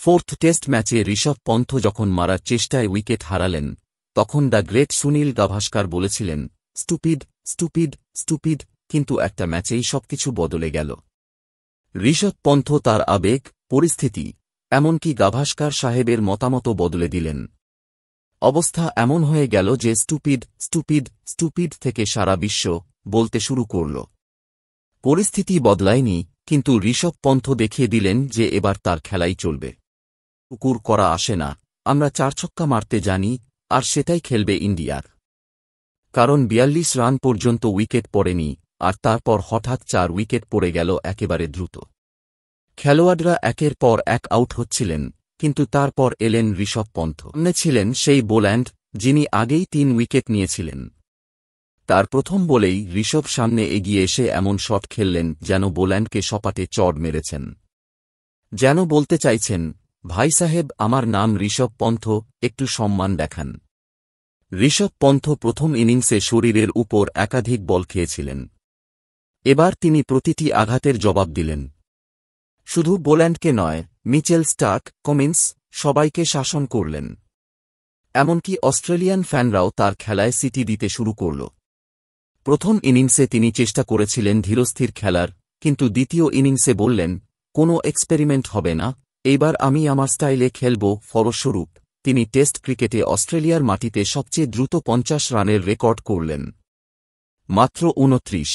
Fourth test ম্যাচে ঋষভ পন্থ যখন মারার চেষ্টায় উইকেট হারালেন, তখন দ্য গ্রেট সুনীল গাভাস্কার বলেছিলেন, স্টুপিড, স্টুপিড, স্টুপিড, কিন্তু একটা ম্যাচেই সবকিছু বদলে গেল। ঋষভ পন্থ তার আবেগ, পরিস্থিতি, এমনকি গাভাস্কার সাহেবের মতামতও বদলে দিলেন। অবস্থা এমন হয়ে গেল যে স্টুপিড, স্টুপিড, স্টুপিড থেকে সারা বিশ্ব বলতে শুরু করল। পরিস্থিতি বদলায়নি, কিন্তু ঋষভ পন্থ দেখিয়ে দিলেন যে এবার তার খেলাই চলবে। কুকুর করা আসে না, আমরা 4 ছক্কা মারতে জানি, আর সেটাই খেলবে ইন্ডিয়ার। কারণ 42 রান পর্যন্ত উইকেট পড়েনি, আর তারপর হঠাৎ 4 উইকেট পড়ে গেল একেবারে দ্রুত। খেলোয়াড়রা একের পর এক আউট হচ্ছিলেন, কিন্তু তারপর এলেন ঋষভ পন্থ। সামনে ছিলেন সেই বোল্যান্ড, যিনি আগেই 3 উইকেট নিয়েছিলেন। তার প্রথম বলেই ঋষভ সামনে এগিয়ে এসে এমন শট খেললেন যেন বোল্যান্ডকে সপাটে চড় মেরেছেন। যেন বলতে চাইছেন, ভাই সাহেব, আমার নাম ঋষভ পন্থ, একটু সম্মান দেখান। ঋষভ পন্থ প্রথম ইনিংসে শরীরের উপর একাধিক বল খেয়েছিলেন। এবার তিনি প্রতিটি আঘাতের জবাব দিলেন। শুধু বোল্যান্ডকে নয়, মিচেল স্টার্ক, কামিন্স, সবাইকে শাসন করলেন। এমনকি অস্ট্রেলিয়ান ফ্যানরাও তার খেলায় সিটি দিতে শুরু করল। প্রথম ইনিংসে তিনি চেষ্টা করেছিলেন ধীরস্থির খেলার, কিন্তু দ্বিতীয় ইনিংসে বললেন, কোনো এক্সপেরিমেন্ট হবে না, এইবার আমি আমার স্টাইলে খেলব। ফলস্বরূপ তিনি টেস্ট ক্রিকেটে অস্ট্রেলিয়ার মাটিতে সবচেয়ে দ্রুত 50 রানের রেকর্ড করলেন। মাত্র 29